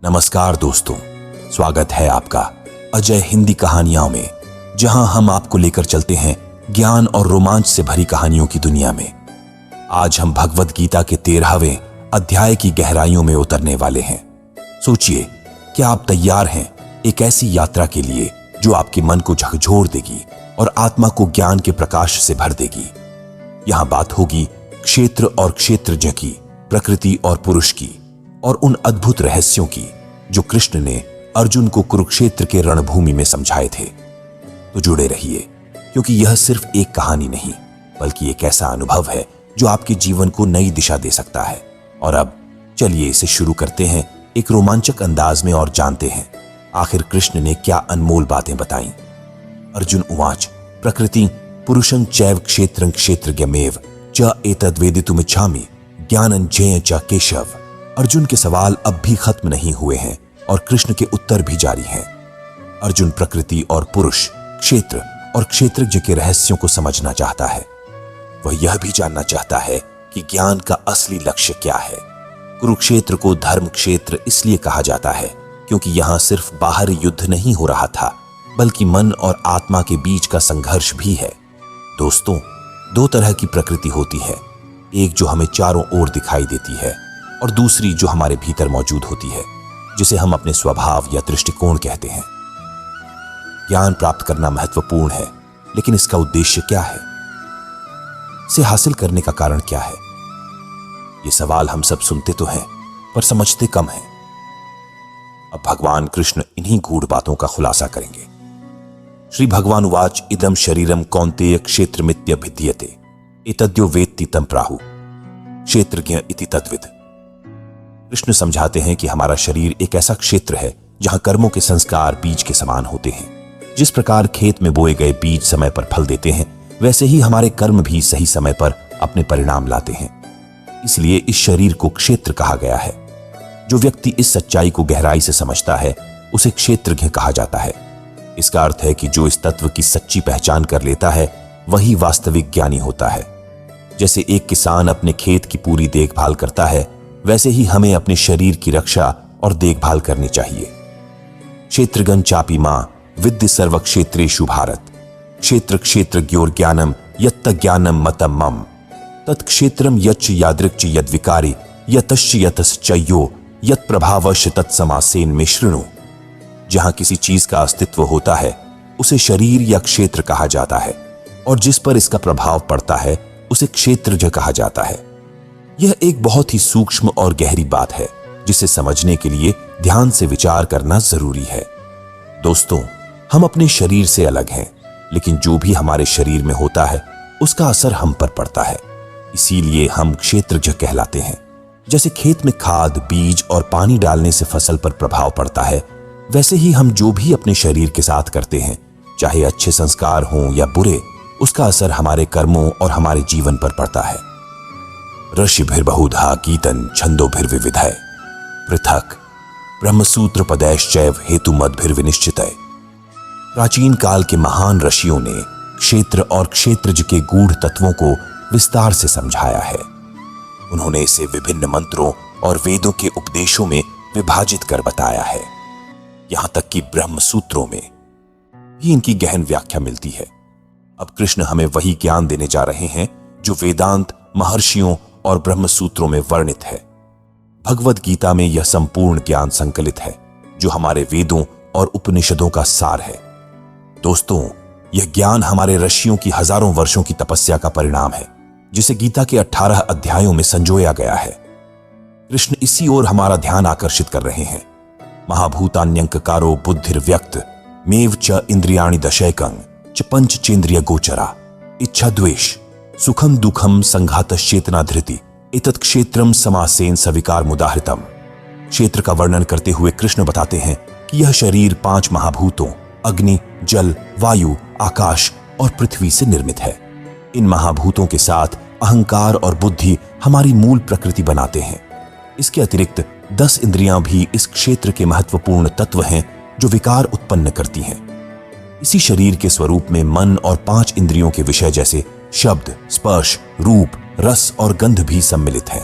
नमस्कार दोस्तों, स्वागत है आपका अजय हिंदी कहानियों में, जहां हम आपको लेकर चलते हैं ज्ञान और रोमांच से भरी कहानियों की दुनिया में। आज हम भगवद गीता के 13वें अध्याय की गहराइयों में उतरने वाले हैं। सोचिए, क्या आप तैयार हैं एक ऐसी यात्रा के लिए जो आपके मन को झकझोर देगी और आत्मा को ज्ञान के प्रकाश से भर देगी। यहां बात होगी क्षेत्र और क्षेत्रज्ञ की, प्रकृति और पुरुष की, और उन अद्भुत रहस्यों की जो कृष्ण ने अर्जुन को कुरुक्षेत्र के रणभूमि में समझाए थे। तो जुड़े रहिए, क्योंकि यह सिर्फ एक कहानी नहीं बल्कि एक ऐसा अनुभव है जो आपके जीवन को नई दिशा दे सकता है। और अब चलिए इसे शुरू करते हैं एक रोमांचक अंदाज में और जानते हैं आखिर कृष्ण ने क्या अनमोल बातें बताईं। अर्जुन उवाच प्रकृति पुरुषं चैव क्षेत्रं क्षेत्रज्ञमेव च एतद्वेदितुमिच्छामि ज्ञानं ज्ञेयं च केशव। अर्जुन के सवाल अब भी खत्म नहीं हुए हैं और कृष्ण के उत्तर भी जारी हैं। अर्जुन प्रकृति और पुरुष, क्षेत्र और क्षेत्रज्ञ के रहस्यों को समझना चाहता है। वह यह भी जानना चाहता है कि ज्ञान का असली लक्ष्य क्या है। कुरुक्षेत्र को धर्म क्षेत्र इसलिए कहा जाता है क्योंकि यहां सिर्फ बाहरी युद्ध नहीं हो रहा था, बल्कि मन और आत्मा के बीच का संघर्ष भी है। दोस्तों, दो तरह की प्रकृति होती है, एक जो हमें चारों ओर दिखाई देती है और दूसरी जो हमारे भीतर मौजूद होती है, जिसे हम अपने स्वभाव या दृष्टिकोण कहते हैं। ज्ञान प्राप्त करना महत्वपूर्ण है, लेकिन इसका उद्देश्य क्या है? इसे हासिल करने का कारण क्या है? ये सवाल हम सब सुनते तो हैं, पर समझते कम हैं। अब भगवान कृष्ण इन्हीं गूढ़ बातों का खुलासा करेंगे। श्री भगवान उवाच इदं शरीरम कौन्तेय क्षेत्रमित्यभिधीयते एतद्यो वेत्ति तं प्राहु क्षेत्रज्ञ इति तद्विद। कृष्ण समझाते हैं कि हमारा शरीर एक ऐसा क्षेत्र है जहां कर्मों के संस्कार बीज के समान होते हैं। जिस प्रकार खेत में बोए गए बीज समय पर फल देते हैं, वैसे ही हमारे कर्म भी सही समय पर अपने परिणाम लाते हैं। इसलिए इस शरीर को क्षेत्र कहा गया है। जो व्यक्ति इस सच्चाई को गहराई से समझता है उसे क्षेत्रज्ञ कहा जाता है। इसका अर्थ है कि जो इस तत्व की सच्ची पहचान कर लेता है वही वास्तविक ज्ञानी होता है। जैसे एक किसान अपने खेत की पूरी देखभाल करता है, वैसे ही हमें अपने शरीर की रक्षा और देखभाल करनी चाहिए। क्षेत्रगं चापि मां विद्धि सर्व क्षेत्रेषु भारत क्षेत्र क्षेत्रज्ञोर ज्ञानम यत्त ज्ञानम मतम मम तत्क्षेत्रम यच्च यादृक्च यद्विकारी यतश्च यतश्चयो यत् प्रभावश्च तत्समासेन में शृणु। जहां किसी चीज का अस्तित्व होता है उसे शरीर या क्षेत्र कहा जाता है, और जिस पर इसका प्रभाव पड़ता है उसे क्षेत्रज्ञ कहा जाता है। यह एक बहुत ही सूक्ष्म और गहरी बात है जिसे समझने के लिए ध्यान से विचार करना जरूरी है। दोस्तों, हम अपने शरीर से अलग हैं, लेकिन जो भी हमारे शरीर में होता है उसका असर हम पर पड़ता है। इसीलिए हम क्षेत्रज्ञ कहलाते हैं। जैसे खेत में खाद, बीज और पानी डालने से फसल पर प्रभाव पड़ता है, वैसे ही हम जो भी अपने शरीर के साथ करते हैं, चाहे अच्छे संस्कार हों या बुरे, उसका असर हमारे कर्मों और हमारे जीवन पर पड़ता है। ऋषिभिर्बहुधा गीतं छन्दोभिर्विविधैः पृथक् ब्रह्मसूत्र पदैश्चैव हेतुमद्भिर्विनिश्चितैः। प्राचीन काल के महान ऋषियों ने क्षेत्र और क्षेत्रज्ञ के गूढ़ तत्वों को विस्तार से समझाया है। उन्होंने इसे विभिन्न मंत्रों और वेदों के उपदेशों में विभाजित कर बताया है। यहां तक कि ब्रह्मसूत्रों में भी इनकी गहन व्याख्या मिलती है। अब कृष्ण हमें वही ज्ञान देने जा रहे हैं जो वेदांत, महर्षियों और ब्रह्मसूत्रों में वर्णित है। भगवद गीता में यह संपूर्ण ज्ञान संकलित है जो हमारे वेदों और उपनिषदों का सार है। दोस्तों, यह ज्ञान हमारे ऋषियों की हजारों वर्षों की तपस्या का परिणाम है, जिसे गीता के 18 अध्यायों में संजोया गया है। कृष्ण इसी ओर हमारा ध्यान आकर्षित कर रहे हैं। महाभूतान्यंककारो बुद्धिर्व्यक्त मेव च इंद्रियाणि दशैकं च पंचचेन्द्रिय गोचरा इच्छा द्वेष सुखम दुखम संघातश्चेतना धृति एतत् क्षेत्रम समासेन सविकार मुदाहृतम। क्षेत्र का वर्णन करते हुए कृष्ण बताते हैं कि यह शरीर 5 महाभूतों अग्नि, जल, वायु, आकाश और पृथ्वी से निर्मित है। इन महाभूतों के साथ अहंकार और बुद्धि हमारी मूल प्रकृति बनाते हैं। इसके अतिरिक्त 10 इंद्रियां भी इस क्षेत्र के महत्वपूर्ण तत्व हैं जो विकार उत्पन्न करती हैं। इसी शरीर के स्वरूप में मन और 5 इंद्रियों के विषय जैसे शब्द, स्पर्श, रूप, रस और गंध भी सम्मिलित हैं।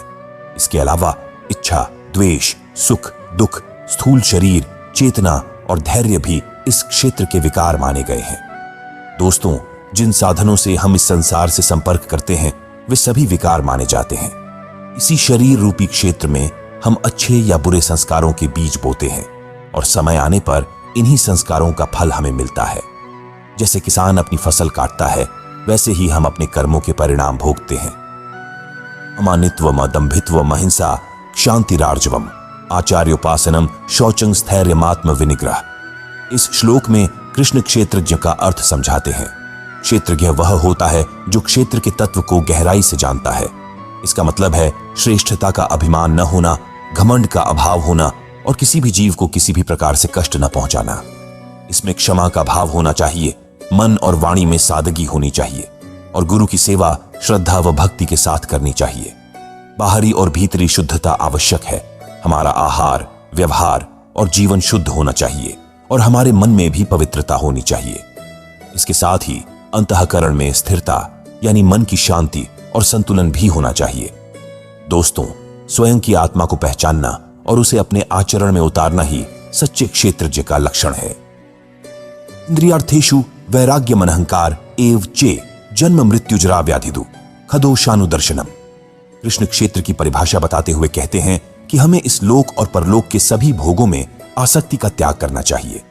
इसके अलावा इच्छा, द्वेष, सुख, दुख स्थूल शरीर, चेतना और धैर्य भी इस क्षेत्र के विकार माने गए हैं। दोस्तों, जिन साधनों से हम इस संसार से संपर्क करते हैं वे सभी विकार माने जाते हैं। इसी शरीर रूपी क्षेत्र में हम अच्छे या बुरे संस्कारों के बीज बोते हैं और समय आने पर इन्हीं संस्कारों का फल हमें मिलता है। जैसे किसान अपनी फसल काटता है, वैसे ही हम अपने कर्मों के परिणाम भोगते हैं। अमानित्वम, अदम्भित्वम, अहिंसा, क्षांतिरार्जवम, आचार्योपासनम, शौचं, स्थैर्यमात्म विनिग्रह। इस श्लोक में कृष्ण क्षेत्रज्ञ का अर्थ समझाते हैं। क्षेत्रज्ञ वह होता है जो क्षेत्र के तत्व को गहराई से जानता है। इसका मतलब है श्रेष्ठता का अभिमान न होना, घमंड का अभाव होना और किसी भी जीव को किसी भी प्रकार से कष्ट न पहुंचाना। इसमें क्षमा का भाव होना चाहिए, मन और वाणी में सादगी होनी चाहिए और गुरु की सेवा श्रद्धा व भक्ति के साथ करनी चाहिए। बाहरी और भीतरी शुद्धता आवश्यक है। हमारा आहार, व्यवहार और जीवन शुद्ध होना चाहिए और हमारे मन में भी पवित्रता होनी चाहिए। इसके साथ ही अंतःकरण में स्थिरता यानी मन की शांति और संतुलन भी होना चाहिए। दोस्तों, स्वयं की आत्मा को पहचानना और उसे अपने आचरण में उतारना ही सच्चे क्षेत्रज्ञ का लक्षण है। इंद्रियार्थेषु वैराग्य मनहंकार एव चे जन्म मृत्युजरा व्याधिदु खदोषानुदर्शनम। कृष्ण क्षेत्र की परिभाषा बताते हुए कहते हैं कि हमें इस लोक और परलोक के सभी भोगों में आसक्ति का त्याग करना चाहिए।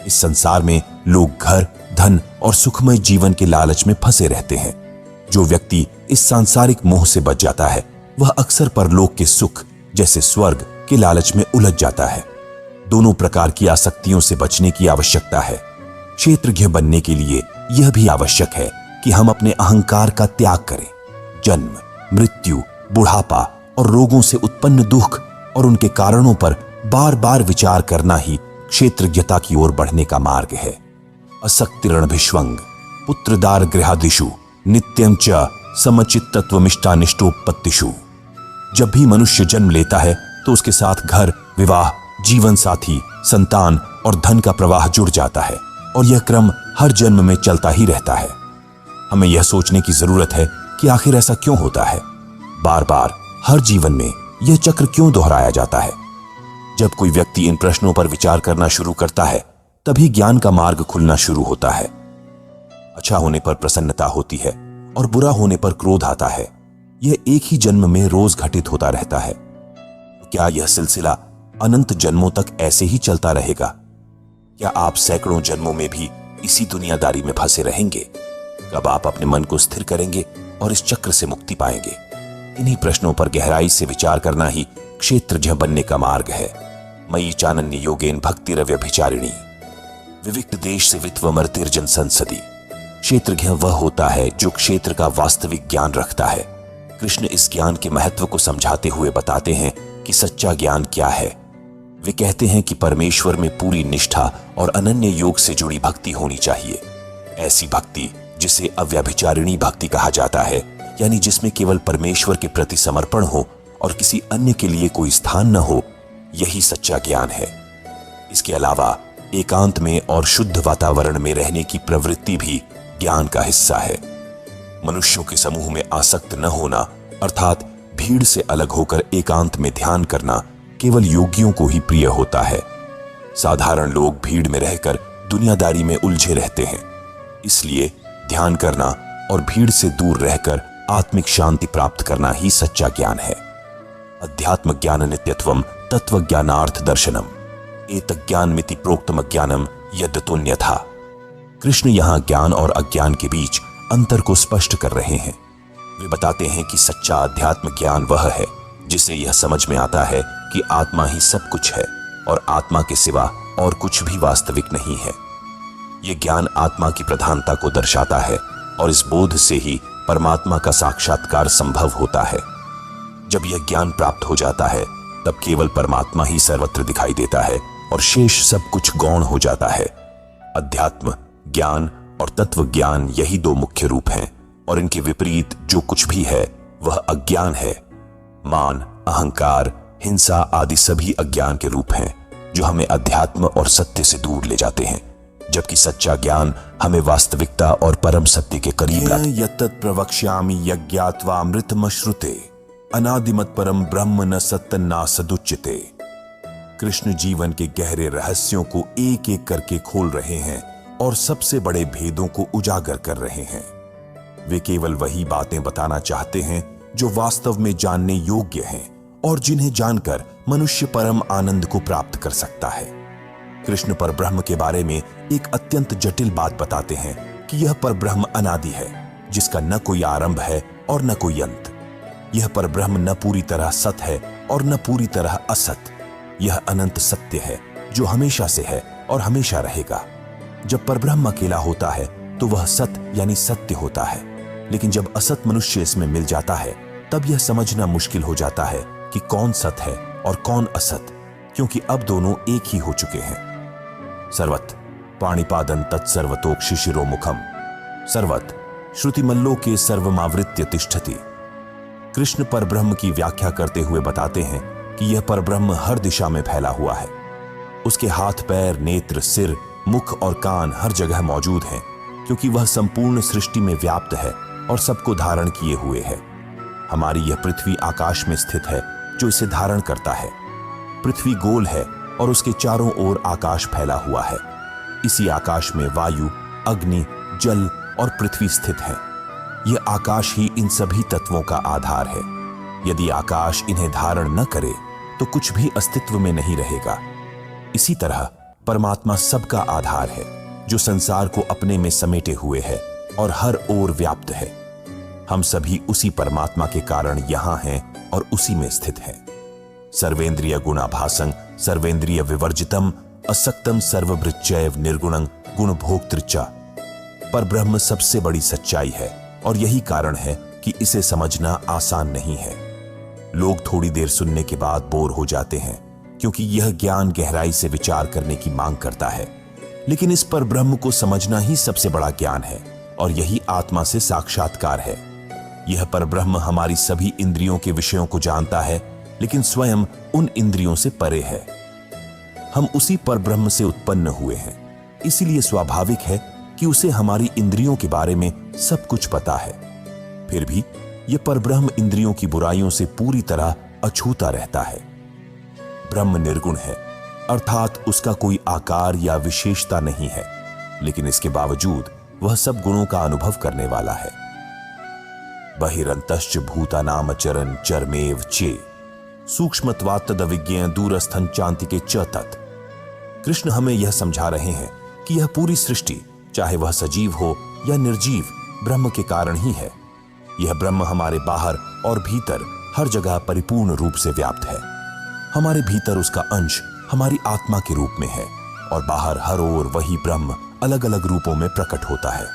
इस संसार में लोग घर, धन और सुखमय जीवन के लालच में फंसे रहते हैं। जो व्यक्ति इस सांसारिक मोह से बच जाता है वह अक्सर परलोक के सुख जैसे स्वर्ग के लालच में उलझ जाता है। दोनों प्रकार की आसक्तियों से बचने की आवश्यकता है। क्षेत्रज्ञ बनने के लिए यह भी आवश्यक है कि हम अपने अहंकार का त्याग करें। जन्म, मृत्यु, बुढ़ापा और रोगों से उत्पन्न दुख और उनके कारणों पर बार बार विचार करना ही क्षेत्रज्ञता की ओर बढ़ने का मार्ग है। असक्तिरणभिष्वंग पुत्रदार गृहादिषु नित्यं च समचित्तत्वमिष्टानिष्टोपत्तिषु। जब भी मनुष्य जन्म लेता है तो उसके साथ घर, विवाह, जीवन साथी, संतान और धन का प्रवाह जुड़ जाता है और यह क्रम हर जन्म में चलता ही रहता है। हमें यह सोचने की जरूरत है कि आखिर ऐसा क्यों होता है। बार बार हर जीवन में यह चक्र क्यों दोहराया जाता है। जब कोई व्यक्ति इन प्रश्नों पर विचार करना शुरू करता है तभी ज्ञान का मार्ग खुलना शुरू होता है। अच्छा होने पर प्रसन्नता होती है और बुरा होने पर क्रोध आता है। यह एक ही जन्म में रोज घटित होता रहता है। क्या यह सिलसिला अनंत जन्मों तक ऐसे ही चलता रहेगा? क्या आप सैकड़ों जन्मों में भी इसी दुनियादारी में फंसे रहेंगे? कब आप अपने मन को स्थिर करेंगे और इस चक्र से मुक्ति पाएंगे? इन्हीं प्रश्नों पर गहराई से विचार करना ही क्षेत्रज्ञ बनने का मार्ग है। मयि चानन्य योगेन भक्तिरव्यभिचारिणी विविक्त देश से वित्वमर्तिर्जन संसदी। क्षेत्रज्ञ वह होता है जो क्षेत्र का वास्तविक ज्ञान रखता है। कृष्ण इस ज्ञान के महत्व को समझाते हुए बताते हैं कि सच्चा ज्ञान क्या है। वे कहते हैं कि परमेश्वर में पूरी निष्ठा और अनन्य योग से जुड़ी भक्ति होनी चाहिए। ऐसी भक्ति जिसे अव्यभिचारिणी भक्ति कहा जाता है, यानी जिसमें केवल परमेश्वर के प्रति समर्पण हो और किसी अन्य के लिए कोई स्थान न हो, यही सच्चा ज्ञान है। इसके अलावा एकांत में और शुद्ध वातावरण में रहने की प्रवृत्ति भी ज्ञान का हिस्सा है। मनुष्यों के समूह में आसक्त न होना अर्थात भीड़ से अलग होकर एकांत में ध्यान करना केवल योगियों को ही प्रिय होता है। साधारण लोग भीड़ में रहकर दुनियादारी में उलझे रहते हैं। इसलिए ध्यान करना और भीड़ से दूर रहकर आत्मिक शांति प्राप्त करना ही सच्चा ज्ञान है। अध्यात्म ज्ञान नित्यत्वम तत्व ज्ञानार्थ दर्शनम एतज्ञान मिति प्रोक्तम ज्ञानम यद्यतोन्यथा। कृष्ण यहाँ ज्ञान और अज्ञान के बीच अंतर को स्पष्ट कर रहे हैं। वे बताते हैं कि सच्चा अध्यात्म ज्ञान वह है जिसे यह समझ में आता है कि आत्मा ही सब कुछ है और आत्मा के सिवा और कुछ भी वास्तविक नहीं है। यह ज्ञान आत्मा की प्रधानता को दर्शाता है और इस बोध से ही परमात्मा का साक्षात्कार संभव होता है। जब यह ज्ञान प्राप्त हो जाता है तब केवल परमात्मा ही सर्वत्र दिखाई देता है और शेष सब कुछ गौण हो जाता है। अध्यात्म ज्ञान और तत्व ज्ञान यही दो मुख्य रूप हैं और इनके विपरीत जो कुछ भी है वह अज्ञान है। मान, अहंकार, हिंसा आदि सभी अज्ञान के रूप हैं जो हमें अध्यात्म और सत्य से दूर ले जाते हैं, जबकि सच्चा ज्ञान हमें वास्तविकता और परम सत्य के करीब लाता है। यत्तत् प्रवक्ष्यामि यज्ञात्वा अमृतमश्नुते अनादिमत परम ब्रह्म न सत्तन्ना सदुच्यते। कृष्ण जीवन के गहरे रहस्यों को एक एक करके खोल रहे हैं और सबसे बड़े भेदों को उजागर कर रहे हैं। वे केवल वही बातें बताना चाहते हैं जो वास्तव में जानने योग्य हैं और जिन्हें जानकर मनुष्य परम आनंद को प्राप्त कर सकता है। कृष्ण परब्रह्म के बारे में एक अत्यंत जटिल बात बताते हैं कि यह परब्रह्म अनादि है, जिसका न कोई आरंभ है और न कोई अंत। यह परब्रह्म न पूरी तरह सत है और न पूरी तरह असत। यह अनंत सत्य है जो हमेशा से है और हमेशा रहेगा। जब परब्रह्म अकेला होता है तो वह सत यानी सत्य होता है, लेकिन जब असत मनुष्य इसमें मिल जाता है तब यह समझना मुश्किल हो जाता है कि कौन सत है और कौन असत, क्योंकि अब दोनों एक ही हो चुके हैं। सर्वत पाणिपादं तत्सर्वतोक शिशिरो मुखम सर्वत श्रुतिमल्लोके सर्वमावृत्य तिष्ठति। कृष्ण परब्रह्म की व्याख्या करते हुए बताते हैं कि यह परब्रह्म हर दिशा में फैला हुआ है। उसके हाथ, पैर, नेत्र, सिर, मुख और कान हर जगह मौजूद हैं, क्योंकि वह संपूर्ण सृष्टि में व्याप्त है और सबको धारण किए हुए है। हमारी यह पृथ्वी आकाश में स्थित है जो इसे धारण करता है। पृथ्वी गोल है और उसके चारों ओर आकाश फैला हुआ है। इसी आकाश में वायु, अग्नि, जल और पृथ्वी स्थित है। यह आकाश ही इन सभी तत्वों का आधार है। यदि आकाश इन्हें धारण न करे तो कुछ भी अस्तित्व में नहीं रहेगा। इसी तरह परमात्मा सबका आधार है, जो संसार को अपने में समेटे हुए है और हर ओर व्याप्त है। हम सभी उसी परमात्मा के कारण यहां हैं और उसी में स्थित हैं। सर्वेंद्रिय गुणाभासं सर्वेंद्रिय विवर्जितम असक्तम सर्वभृच्चैव निर्गुणं गुणभोक्तृच। परब्रह्म सबसे बड़ी सच्चाई है और यही कारण है कि इसे समझना आसान नहीं है। लोग थोड़ी देर सुनने के बाद बोर हो जाते हैं, क्योंकि यह ज्ञान गहराई से विचार करने की मांग करता है। लेकिन इस परब्रह्म को समझना ही सबसे बड़ा ज्ञान है और यही आत्मा से साक्षात्कार है। यह परब्रह्म हमारी सभी इंद्रियों के विषयों को जानता है, लेकिन स्वयं उन इंद्रियों से परे है। हम उसी परब्रह्म से उत्पन्न हुए हैं, इसीलिए स्वाभाविक है कि उसे हमारी इंद्रियों के बारे में सब कुछ पता है। फिर भी यह परब्रह्म इंद्रियों की बुराइयों से पूरी तरह अछूता रहता है। ब्रह्म निर्गुण है, अर्थात उसका कोई आकार या विशेषता नहीं है, लेकिन इसके बावजूद वह सब गुणों का अनुभव करने वाला है। बहिरंतश्च भूतानाम चरन चरमेव चे सूक्ष्मत्वात् तदविज्ञेय दूरस्थं चान्तिके च तत्। कृष्ण हमें यह समझा रहे हैं कि यह पूरी सृष्टि, चाहे वह सजीव हो या निर्जीव, ब्रह्म के कारण ही है। यह ब्रह्म हमारे बाहर और भीतर हर जगह परिपूर्ण रूप से व्याप्त है। हमारे भीतर उसका अंश हमारी आत्मा के रूप में है और बाहर हर ओर वही ब्रह्म अलग अलग रूपों में प्रकट होता है।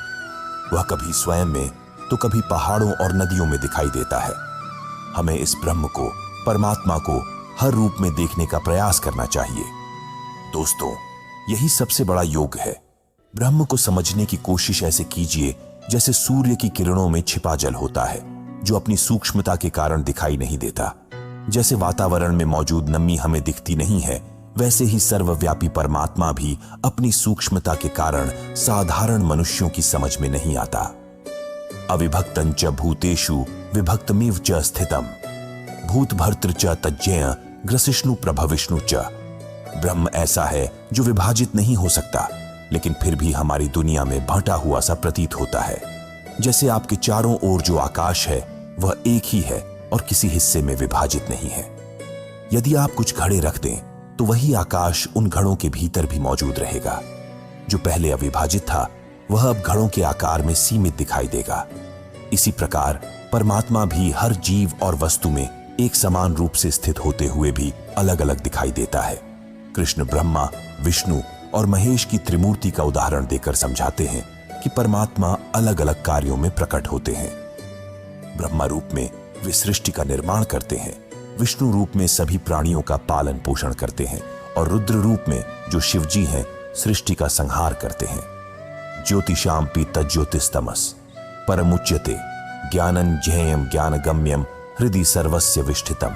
वह कभी स्वयं में तो कभी पहाड़ों और नदियों में दिखाई देता है। हमें इस ब्रह्म को, परमात्मा को हर रूप में देखने का प्रयास करना चाहिए। दोस्तों, यही सबसे बड़ा योग है। ब्रह्म को समझने की कोशिश ऐसे कीजिए जैसे सूर्य की किरणों में छिपा जल होता है, जो अपनी सूक्ष्मता के कारण दिखाई नहीं देता। जैसे वातावरण में मौजूद नमी हमें दिखती नहीं है, वैसे ही सर्वव्यापी परमात्मा भी अपनी सूक्ष्मता के कारण साधारण मनुष्यों की समझ में नहीं आता। अविभक्तं च भूतेषु विभक्तमिव च स्थितम् भूत भर्तृ च तज्ज्ञेय ग्रसिष्णु प्रभविष्णु च। ब्रह्म ऐसा है जो विभाजित नहीं हो सकता, लेकिन फिर भी हमारी दुनिया में बंटा हुआ सा प्रतीत होता है। जैसे आपके चारों ओर जो आकाश है वह एक ही है और किसी हिस्से में विभाजित नहीं है। यदि आप कुछ घड़े रख दें तो वही आकाश उन घड़ों के भीतर भी मौजूद रहेगा। जो पहले अविभाजित था वह अब घड़ों के आकार में सीमित दिखाई देगा। इसी प्रकार परमात्मा भी हर जीव और वस्तु में एक समान रूप से स्थित होते हुए भी अलग अलग दिखाई देता है। कृष्ण ब्रह्मा, विष्णु और महेश की त्रिमूर्ति का उदाहरण देकर समझाते हैं कि परमात्मा अलग अलग कार्यों में प्रकट होते हैं। ब्रह्मा रूप में वे सृष्टि का निर्माण करते हैं, विष्णु रूप में सभी प्राणियों का पालन पोषण करते हैं और रुद्र रूप में जो शिवजी हैं सृष्टि का संहार करते हैं। ज्योतिषामपि तज्ज्योतिस्तमस् परमुच्यते ज्ञानं ज्ञेयं ज्ञानगम्यं हृदि सर्वस्य विष्ठितम्।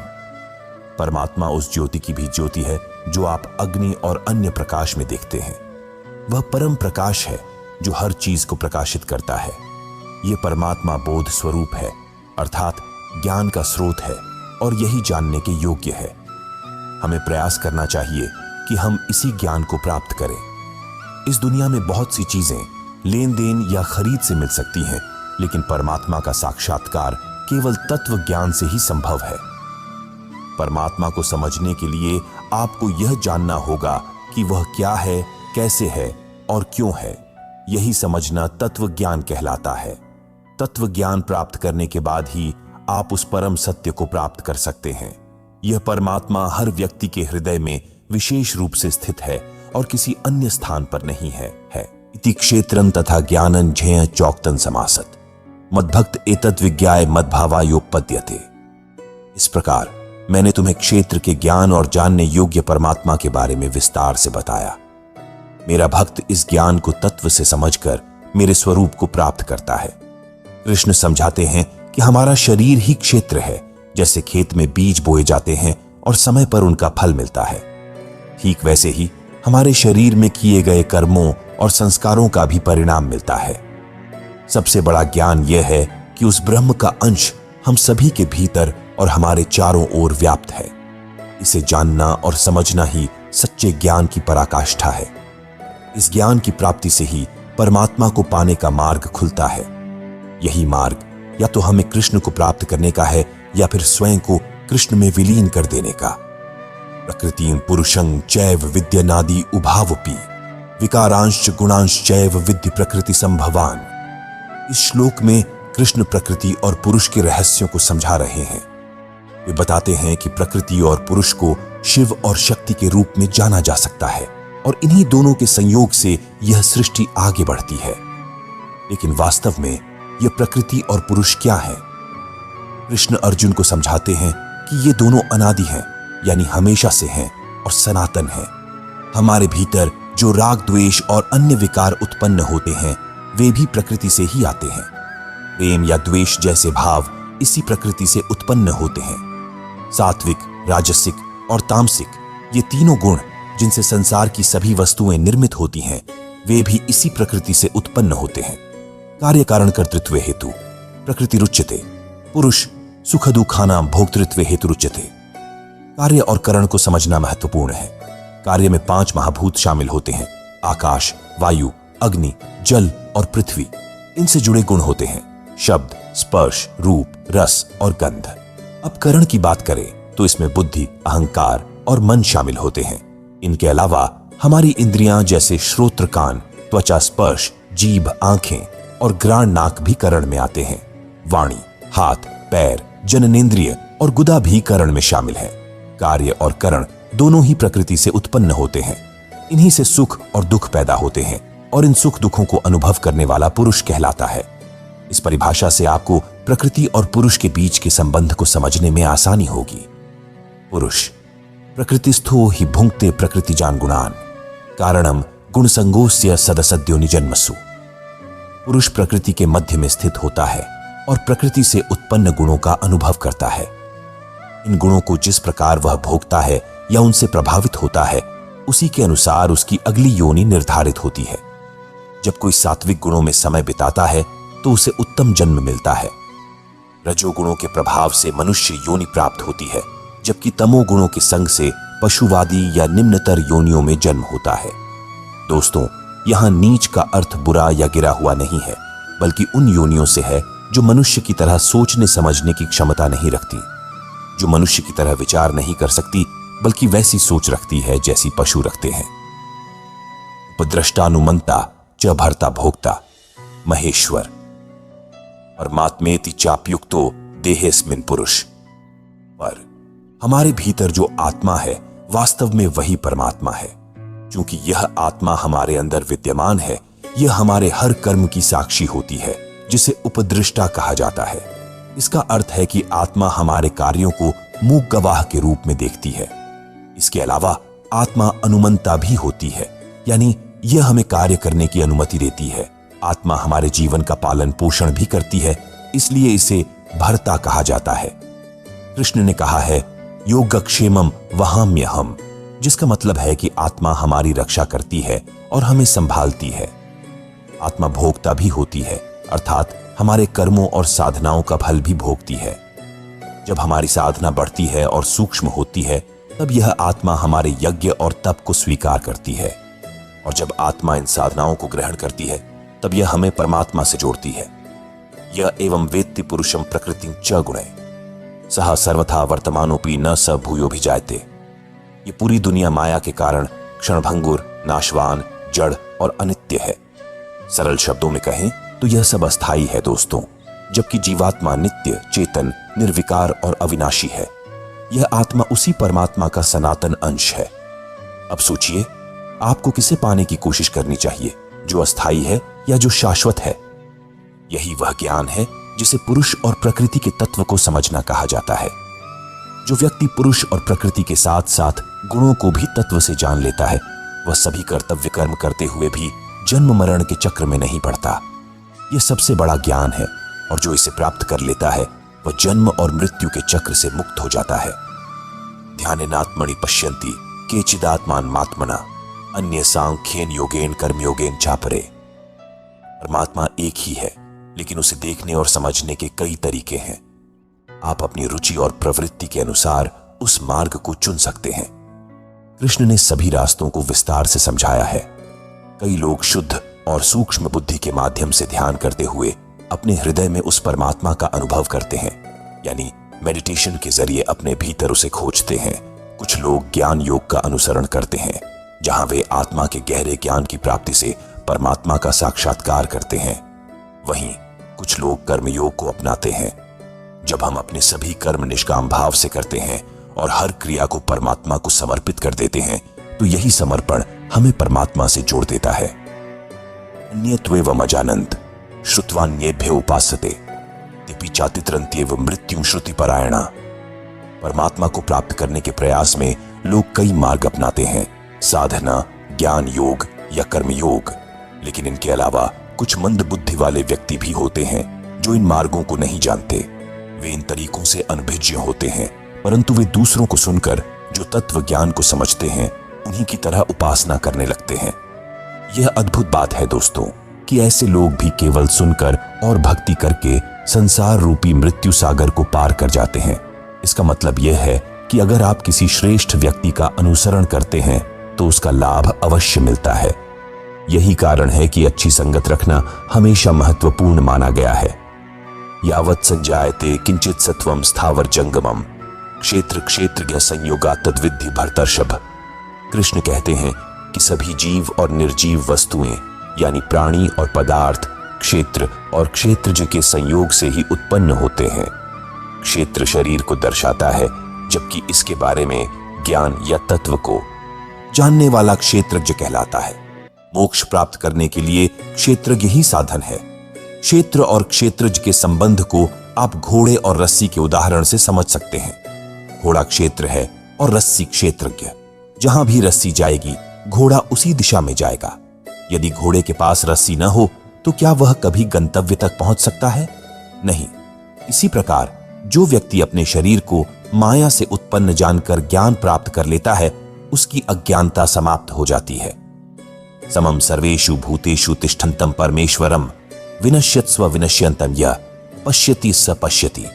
परमात्मा उस ज्योति की भी ज्योति है जो आप अग्नि और अन्य प्रकाश में देखते हैं। वह परम प्रकाश है जो हर चीज को प्रकाशित करता है। यह परमात्मा बोध स्वरूप है, अर्थात ज्ञान का स्रोत है और यही जानने के योग्य है। हमें प्रयास करना चाहिए कि हम इसी ज्ञान को प्राप्त करें। इस दुनिया में बहुत सी चीजें लेन देन या खरीद से मिल सकती हैं, लेकिन परमात्मा का साक्षात्कार केवल तत्व ज्ञान से ही संभव है। परमात्मा को समझने के लिए आपको यह जानना होगा कि वह क्या है, कैसे है और क्यों है। यही समझना तत्व ज्ञान कहलाता है। तत्व ज्ञान प्राप्त करने के बाद ही आप उस परम सत्य को प्राप्त कर सकते हैं। यह परमात्मा हर व्यक्ति के हृदय में विशेष रूप से स्थित है और किसी अन्य स्थान पर नहीं है। इति क्षेत्रं तथा ज्ञानं झेय चौक्तन समासत मद्भक्त एतद् विज्ञाय मद्भावायोपपद्यते। इस प्रकार मैंने तुम्हें क्षेत्र के ज्ञान और जानने योग्य परमात्मा के बारे में विस्तार से बताया। मेरा भक्त इस ज्ञान को तत्व से समझकर मेरे स्वरूप को प्राप्त करता है। कृष्ण समझाते हैं कि हमारा शरीर ही क्षेत्र है। जैसे खेत में बीज बोए जाते हैं और समय पर उनका फल मिलता है, ठीक वैसे ही हमारे शरीर में किए गए कर्मों और संस्कारों का भी परिणाम मिलता है। सबसे बड़ा ज्ञान यह है कि उस ब्रह्म का अंश हम सभी के भीतर और हमारे चारों ओर व्याप्त है। इसे जानना और समझना ही सच्चे ज्ञान की पराकाष्ठा है। इस ज्ञान की प्राप्ति से ही परमात्मा को पाने का मार्ग खुलता है। यही मार्ग या तो हमें कृष्ण को प्राप्त करने का है या फिर स्वयं को कृष्ण में विलीन कर देने का। प्रकृतिं पुरुषं चैव विद्यनादि उभावपि विकारांश गुणांश चैव विद्य प्रकृति संभवान। इस श्लोक में कृष्ण प्रकृति और पुरुष के रहस्यों को समझा रहे हैं। वे बताते हैं कि प्रकृति और पुरुष को शिव और शक्ति के रूप में जाना जा सकता है और इन्हीं दोनों के संयोग से यह सृष्टि आगे बढ़ती है। लेकिन वास्तव में यह प्रकृति और पुरुष क्या है? कृष्ण अर्जुन को समझाते हैं कि ये दोनों अनादि हैं, यानी हमेशा से हैं और सनातन हैं। हमारे भीतर जो राग द्वेष और अन्य विकार उत्पन्न होते हैं वे भी प्रकृति से ही आते हैं। प्रेम या द्वेष जैसे भाव इसी प्रकृति से उत्पन्न होते हैं। सात्विक, राजसिक और तामसिक ये तीनों गुण जिनसे संसार की सभी वस्तुएं निर्मित होती हैं वे भी इसी प्रकृति से उत्पन्न होते हैं। कार्य कारण कर्तृत्व हेतु प्रकृति रुच्यते, पुरुष सुख दुखानां भोक्तृत्व हेतु रुच्यते। कार्य और करण को समझना महत्वपूर्ण है। कार्य में 5 महाभूत शामिल होते हैं: आकाश, वायु, अग्नि, जल और पृथ्वी। इनसे जुड़े गुण होते हैं: शब्द, स्पर्श, रूप, रस और गंध। अब करण की बात करें तो इसमें बुद्धि, अहंकार और मन शामिल होते हैं। इनके अलावा हमारी इंद्रियां जैसे श्रोत्र कान, त्वचा स्पर्श, जीभ आंखें और घ्राण नाक भी करण में आते हैं। वाणी, हाथ, पैर, जननेंद्रिय और गुदा भी करण में शामिल है। कार्य और करण दोनों ही प्रकृति से उत्पन्न होते हैं। इन्हीं से सुख और दुख पैदा होते हैं और इन सुख दुखों को अनुभव करने वाला पुरुष कहलाता है। इस परिभाषा से आपको प्रकृति और पुरुष के बीच के संबंध को समझने में आसानी होगी। पुरुष प्रकृतिस्थो हि भुंक्ते प्रकृतिजान गुणान कारणम गुणसंगोस्य सदसद्यो निजन्मसु। पुरुष प्रकृति के मध्य में स्थित होता है और प्रकृति से उत्पन्न गुणों का अनुभव करता है। इन गुणों को जिस प्रकार वह भोगता है या उनसे प्रभावित होता है उसी के अनुसार उसकी अगली योनि निर्धारित होती है। जब कोई सात्विक गुणों में समय बिताता है तो उसे उत्तम जन्म मिलता है। रजोगुणों के प्रभाव से मनुष्य योनि प्राप्त होती है, जबकि तमोगुणों के संग से पशुवादी या निम्नतर योनियों में जन्म होता है। दोस्तों, यहां नीच का अर्थ बुरा या गिरा हुआ नहीं है, बल्कि उन योनियों से है जो मनुष्य की तरह सोचने समझने की क्षमता नहीं रखती, जो मनुष्य की तरह विचार नहीं कर सकती, बल्कि वैसी सोच रखती है जैसी पशु रखते हैं। उपद्रष्टानुमंता च भर्ता भोक्ता महेश्वर परमात्मेति चाप्युक्तो देहेस्मिन् पुरुष। पर हमारे भीतर जो आत्मा है वास्तव में वही परमात्मा है। क्योंकि यह आत्मा हमारे अंदर विद्यमान है, यह हमारे हर कर्म की साक्षी होती है, जिसे उपदृष्टा कहा जाता है। इसका अर्थ है कि आत्मा हमारे कार्यों को मूक गवाह के रूप में देखती है। इसके अलावा आत्मा अनुमंता भी होती है, यानी यह हमें कार्य करने की अनुमति देती है। आत्मा हमारे जीवन का पालन पोषण भी करती है, इसलिए इसे भर्ता कहा जाता है। कृष्ण ने कहा है योगक्षेमम वहाम्यहम, जिसका मतलब है कि आत्मा हमारी रक्षा करती है और हमें संभालती है। आत्मा भोक्ता भी होती है, अर्थात हमारे कर्मों और साधनाओं का फल भी भोगती है। जब हमारी साधना बढ़ती है और सूक्ष्म होती है तब यह आत्मा हमारे यज्ञ और तप को स्वीकार करती है, और जब आत्मा इन साधनाओं को ग्रहण करती है तब यह हमें परमात्मा से जोड़ती है। यह एवं वेत्ति पुरुषम प्रकृतिं च गुणे सह सर्वथा वर्तमानोपि न स भूयो भी जायते। ये पूरी दुनिया माया के कारण क्षणभंगुर, नाशवान, जड़ और अनित्य है। सरल शब्दों में कहें तो यह सब अस्थाई है दोस्तों, जबकि जीवात्मा नित्य, चेतन, निर्विकार और अविनाशी है। यह आत्मा उसी परमात्मा का सनातन अंश है। अब सोचिए, आपको किसे पाने की कोशिश करनी चाहिए, जो अस्थाई है या जो शाश्वत है? यही वह ज्ञान है जिसे पुरुष और प्रकृति के तत्व को समझना कहा जाता है। जो व्यक्ति पुरुष और प्रकृति के साथ साथ गुणों को भी तत्व से जान लेता है, वह सभी कर्तव्य कर्म करते हुए भी जन्म मरण के चक्र में नहीं पड़ता। यह सबसे बड़ा ज्ञान है, और जो इसे प्राप्त कर लेता है वह जन्म और मृत्यु के चक्र से मुक्त हो जाता है। ध्यानेनात्मनि पश्यन्ति केचिदात्मान मात्मना अन्य सांख्येन योगेन कर्मयोगेन चापरे। परमात्मा एक ही है, लेकिन उसे देखने और समझने के कई तरीके हैं। आप अपनी रुचि और प्रवृत्ति के अनुसार उस मार्ग को चुन सकते हैं। कृष्ण ने सभी रास्तों को विस्तार से समझाया है। कई लोग शुद्ध और सूक्ष्म बुद्धि के माध्यम से ध्यान करते हुए अपने हृदय में उस परमात्मा का अनुभव करते हैं, यानी मेडिटेशन के जरिए अपने भीतर उसे खोजते हैं। कुछ लोग ज्ञान योग का अनुसरण करते हैं, जहां वे आत्मा के गहरे ज्ञान की प्राप्ति से परमात्मा का साक्षात्कार करते हैं। वहीं कुछ लोग कर्मयोग को अपनाते हैं। जब हम अपने सभी कर्म निष्काम भाव से करते हैं और हर क्रिया को परमात्मा को समर्पित कर देते हैं, तो यही समर्पण हमें परमात्मा से जोड़ देता है। अन्यत्वेव अजानन्त श्रुत्वान्येभ्यो उपासते तेपि चातितरन्त्येव मृत्युं श्रुतिपरायणा। परमात्मा को प्राप्त करने के प्रयास में लोग कई मार्ग अपनाते हैं, साधना, ज्ञान योग या कर्म योग। लेकिन इनके अलावा कुछ मंद बुद्धि वाले व्यक्ति भी होते हैं जो इन मार्गों को नहीं जानते। वे इन तरीकों से अनभिज्ञ होते हैं, परंतु वे दूसरों को सुनकर जो तत्व ज्ञान को समझते हैं उन्हीं की तरह उपासना करने लगते हैं। यह अद्भुत बात है दोस्तों कि ऐसे लोग भी केवल सुनकर और भक्ति करके संसार रूपी मृत्यु सागर को पार कर जाते हैं। इसका मतलब यह है कि अगर आप किसी श्रेष्ठ व्यक्ति का अनुसरण करते हैं तो उसका लाभ अवश्य मिलता है। यही कारण है कि अच्छी संगत रखना हमेशा महत्वपूर्ण माना गया है। यावत् संजायते किंचित सत्वम स्थावर जंगमम क्षेत्र क्षेत्रज्ञ संयोगा तद्विद्धि भरतर्षभ। कृष्ण कहते हैं कि सभी जीव और निर्जीव वस्तुएं यानी प्राणी और पदार्थ क्षेत्र और क्षेत्रज्ञ के संयोग से ही उत्पन्न होते हैं। क्षेत्र शरीर को दर्शाता है, जबकि इसके बारे में ज्ञान या तत्व को जानने वाला क्षेत्रज्ञ कहलाता है। मोक्ष प्राप्त करने के लिए क्षेत्रज्ञ ही साधन है। क्षेत्र और क्षेत्रज्ञ के संबंध को आप घोड़े और रस्सी के उदाहरण से समझ सकते हैं। घोड़ा क्षेत्र है और रस्सी क्षेत्रज्ञ। जहां भी रस्सी जाएगी घोड़ा उसी दिशा में जाएगा। यदि घोड़े के पास रस्सी न हो तो क्या वह कभी गंतव्य तक पहुंच सकता है? नहीं। इसी प्रकार जो व्यक्ति अपने शरीर को माया से उत्पन्न जानकर ज्ञान प्राप्त कर लेता है, उसकी अज्ञानता समाप्त हो जाती है। समम सर्वेषु भूतेषु तिष्ठन्तं परमेश्वरम विनश्यत्स्व विनश्यन्तं यः पश्यति स पश्यति।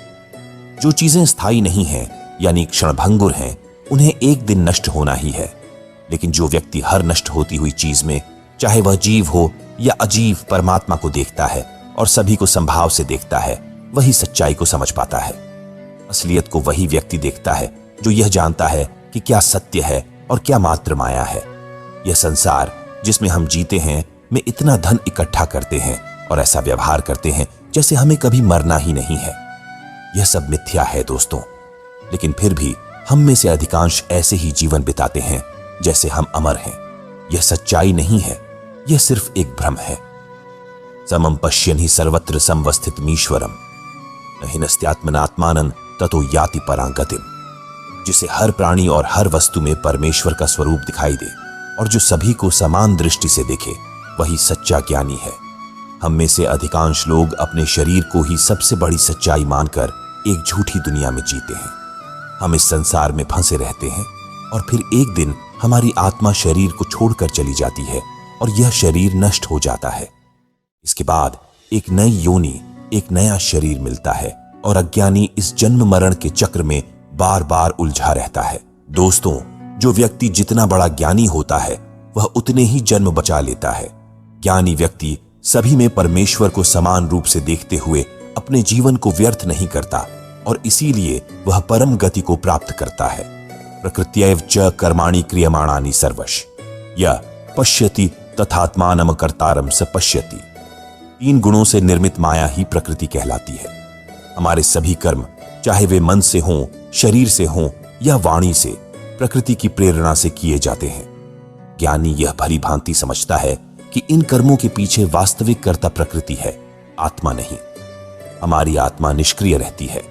जो चीजें स्थायी नहीं हैं यानी क्षणभंगुर हैं, उन्हें एक दिन नष्ट होना ही है। लेकिन जो व्यक्ति हर नष्ट होती हुई चीज में, चाहे वह जीव हो या अजीव, परमात्मा को देखता है और सभी को संभाव से देखता है, वही सच्चाई को समझ पाता है। असलियत को वही व्यक्ति देखता है जो यह जानता है कि क्या सत्य है और क्या मात्र माया है। यह संसार जिसमें हम जीते हैं में इतना धन इकट्ठा करते हैं और ऐसा व्यवहार करते हैं जैसे हमें कभी मरना ही नहीं है। यह सब मिथ्या है दोस्तों, लेकिन फिर भी हम में से अधिकांश ऐसे ही जीवन बिताते हैं जैसे हम अमर हैं। यह सच्चाई नहीं है, यह सिर्फ एक भ्रम है। समम पश्यन् हि सर्वत्र संवस्थितमीश्वरम न हिनस्त्यात्मनात्मानं ततो याति परां गतिम्। जिसे हर प्राणी और हर वस्तु में परमेश्वर का स्वरूप दिखाई दे और जो सभी को समान दृष्टि से देखे, वही सच्चा ज्ञानी है। हम में से अधिकांश लोग अपने शरीर को ही सबसे बड़ी सच्चाई मानकर एक झूठी दुनिया में जीते हैं। हम इस संसार में फंसे रहते हैं और फिर एक दिन हमारी आत्मा शरीर को छोड़कर चली जाती है और यह शरीर नष्ट हो जाता है। इसके बाद एक नई योनि, एक नया शरीर मिलता है और अज्ञानी इस जन्म मरण के चक्र में बार बार उलझा रहता है। दोस्तों, जो व्यक्ति जितना बड़ा ज्ञानी होता है वह उतने ही जन्म बचा लेता है। ज्ञानी व्यक्ति सभी में परमेश्वर को समान रूप से देखते हुए अपने जीवन को व्यर्थ नहीं करता और इसीलिए वह परम गति को प्राप्त करता है। प्रकृत्यैव च कर्माणि क्रियमाणानि सर्वश यः पश्यति तथात्मानं कर्तारं स पश्यति। 3 गुणों से निर्मित माया ही प्रकृति कहलाती है। हमारे सभी कर्म, चाहे वे मन से हों, शरीर से हों या वाणी से, प्रकृति की प्रेरणा से किए जाते हैं। ज्ञानी यह भली भांति समझता है कि इन कर्मों के पीछे वास्तविक कर्ता प्रकृति है, आत्मा नहीं। हमारी आत्मा निष्क्रिय रहती है,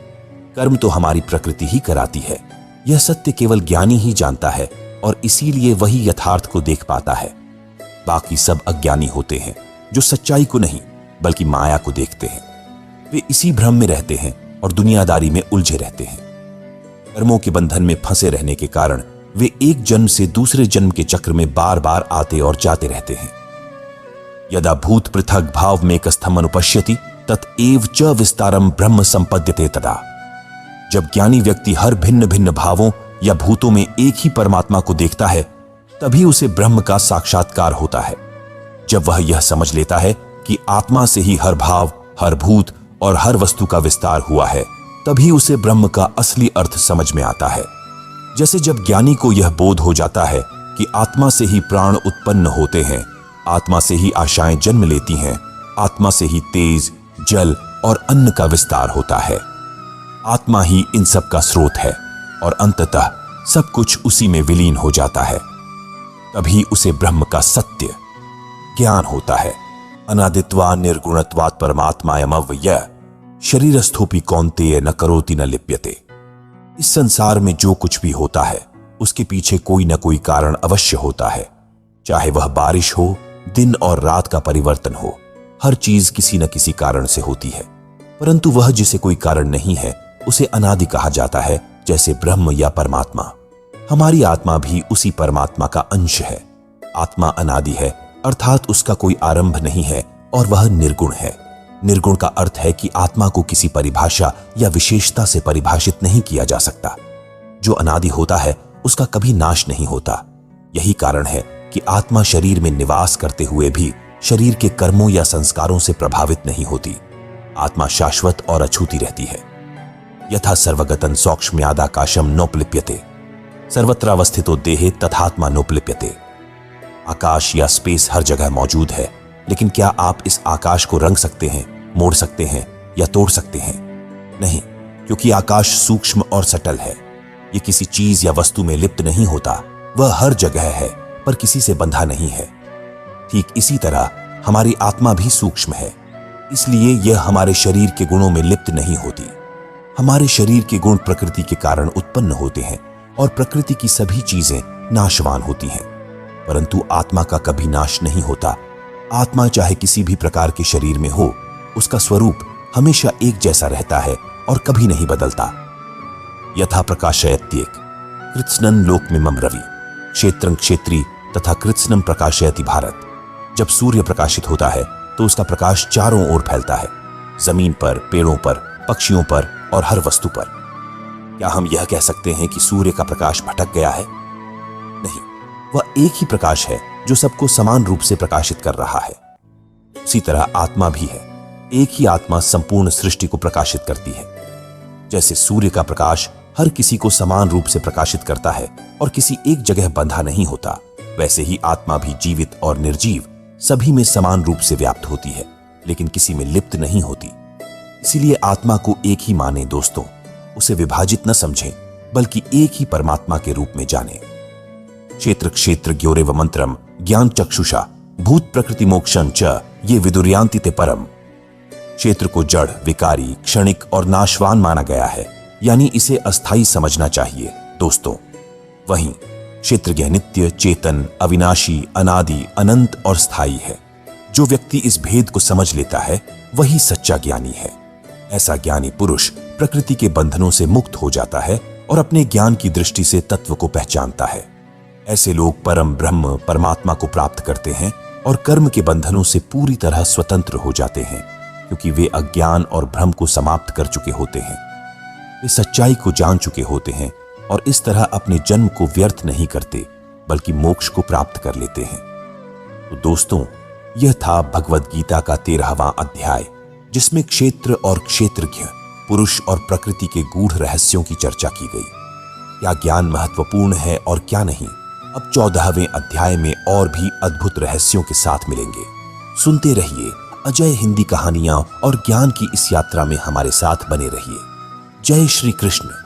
कर्म तो हमारी प्रकृति ही कराती है। यह सत्य केवल ज्ञानी ही जानता है और इसीलिए वही यथार्थ को देख पाता है। बाकी सब अज्ञानी होते हैं जो सच्चाई को नहीं बल्कि माया को देखते हैं। वे इसी भ्रम में रहते हैं और दुनियादारी में उलझे रहते हैं। कर्मों के बंधन में फंसे रहने के कारण वे एक जन्म से दूसरे जन्म के चक्र में बार बार आते और जाते रहते हैं। यदा भूत पृथक भाव में कस्थम अनुपश्यति तत एव च विस्तारम ब्रह्म संपद्यते तदा। जब ज्ञानी व्यक्ति हर भिन्न भिन्न भावों या भूतों में एक ही परमात्मा को देखता है, तभी उसे ब्रह्म का साक्षात्कार होता है। जब वह यह समझ लेता है कि आत्मा से ही हर भाव, हर भूत और हर वस्तु का विस्तार हुआ है, तभी उसे ब्रह्म का असली अर्थ समझ में आता है। जैसे जब ज्ञानी को यह बोध हो जाता है कि आत्मा से ही प्राण उत्पन्न होते हैं, आत्मा से ही आशाएं जन्म लेती हैं, आत्मा से ही तेज, जल और अन्न का विस्तार होता है, आत्मा ही इन सब का स्रोत है और अंततः सब कुछ उसी में विलीन हो जाता है, तभी उसे ब्रह्म का सत्य ज्ञान होता है। अनादित्वा निर्गुणत्वात् परमात्मायमव्यय शरीरस्थोपि कौन्तेय न करोति न लिप्यते। इस संसार में जो कुछ भी होता है उसके पीछे कोई न कोई कारण अवश्य होता है। चाहे वह बारिश हो, दिन और रात का परिवर्तन हो, हर चीज किसी न किसी कारण से होती है। परंतु वह जिसे कोई कारण नहीं है उसे अनादि कहा जाता है, जैसे ब्रह्म या परमात्मा। हमारी आत्मा भी उसी परमात्मा का अंश है। आत्मा अनादि है, अर्थात उसका कोई आरंभ नहीं है और वह निर्गुण है। निर्गुण का अर्थ है कि आत्मा को किसी परिभाषा या विशेषता से परिभाषित नहीं किया जा सकता। जो अनादि होता है उसका कभी नाश नहीं होता। यही कारण है कि आत्मा शरीर में निवास करते हुए भी शरीर के कर्मों या संस्कारों से प्रभावित नहीं होती। आत्मा शाश्वत और अछूती रहती है। यथा सर्वगतन सौक्ष्म्यादाकाशम नोपलिप्यते सर्वत्रावस्थितो देहे तथात्मा नोपलिप्यते। आकाश या स्पेस हर जगह मौजूद है, लेकिन क्या आप इस आकाश को रंग सकते हैं, मोड़ सकते हैं या तोड़ सकते हैं? नहीं, क्योंकि आकाश सूक्ष्म और सटल है। ये किसी चीज या वस्तु में लिप्त नहीं होता। वह हर जगह है पर किसी से बंधा नहीं है। ठीक इसी तरह हमारी आत्मा भी सूक्ष्म है, इसलिए यह हमारे शरीर के गुणों में लिप्त नहीं होती। हमारे शरीर के गुण प्रकृति के कारण उत्पन्न होते हैं और प्रकृति की सभी चीजें नाशवान होती हैं, परंतु आत्मा का कभी नाश नहीं होता। आत्मा चाहे किसी भी प्रकार के शरीर में हो, उसका स्वरूप हमेशा एक जैसा रहता है और कभी नहीं बदलता। यथा प्रकाशयत्येक कृत्स्नं लोकमिमं रवि क्षेत्रं क्षेत्री तथा कृत्स्नं प्रकाशयति भारत। जब सूर्य प्रकाशित होता है तो उसका प्रकाश चारों ओर फैलता है, जमीन पर, पेड़ों पर, पक्षियों पर और हर वस्तु पर। क्या हम यह कह सकते हैं कि सूर्य का प्रकाश भटक गया है? नहीं, वह एक ही प्रकाश है जो सबको समान रूप से प्रकाशित कर रहा है। उसी तरह आत्मा भी है। एक ही आत्मा संपूर्ण सृष्टि को प्रकाशित करती है। जैसे सूर्य का प्रकाश हर किसी को समान रूप से प्रकाशित करता है और किसी एक जगह बंधा नहीं होता, वैसे ही आत्मा भी जीवित और निर्जीव सभी में समान रूप से व्याप्त होती है, लेकिन किसी में लिप्त नहीं होती। इसीलिए आत्मा को एक ही माने दोस्तों, उसे विभाजित न समझें, बल्कि एक ही परमात्मा के रूप में जाने। क्षेत्र क्षेत्र ज्ञोरेव मंत्रम ज्ञान चक्षुषा भूत प्रकृति मोक्षं च ये विदुर्यांति ते परम। क्षेत्र को जड़, विकारी, क्षणिक और नाशवान माना गया है, यानी इसे अस्थाई समझना चाहिए दोस्तों। वहीं क्षेत्रज्ञ नित्य, चेतन, अविनाशी, अनादि, अनंत और स्थायी है। जो व्यक्ति इस भेद को समझ लेता है वही सच्चा ज्ञानी है। ऐसा ज्ञानी पुरुष प्रकृति के बंधनों से मुक्त हो जाता है और अपने ज्ञान की दृष्टि से तत्व को पहचानता है। ऐसे लोग परम ब्रह्म परमात्मा को प्राप्त करते हैं और कर्म के बंधनों से पूरी तरह स्वतंत्र हो जाते हैं, क्योंकि वे अज्ञान और भ्रम को समाप्त कर चुके होते हैं। वे सच्चाई को जान चुके होते हैं और इस तरह अपने जन्म को व्यर्थ नहीं करते बल्कि मोक्ष को प्राप्त कर लेते हैं। तो दोस्तों, यह था भगवद गीता का 13वां अध्याय, जिसमें क्षेत्र और क्षेत्रज्ञ, पुरुष और प्रकृति के गूढ़ रहस्यों की चर्चा की गई। क्या ज्ञान महत्वपूर्ण है और क्या नहीं, अब 14वें अध्याय में और भी अद्भुत रहस्यों के साथ मिलेंगे। सुनते रहिए अजय हिंदी कहानियां और ज्ञान की इस यात्रा में हमारे साथ बने रहिए। जय श्री कृष्ण।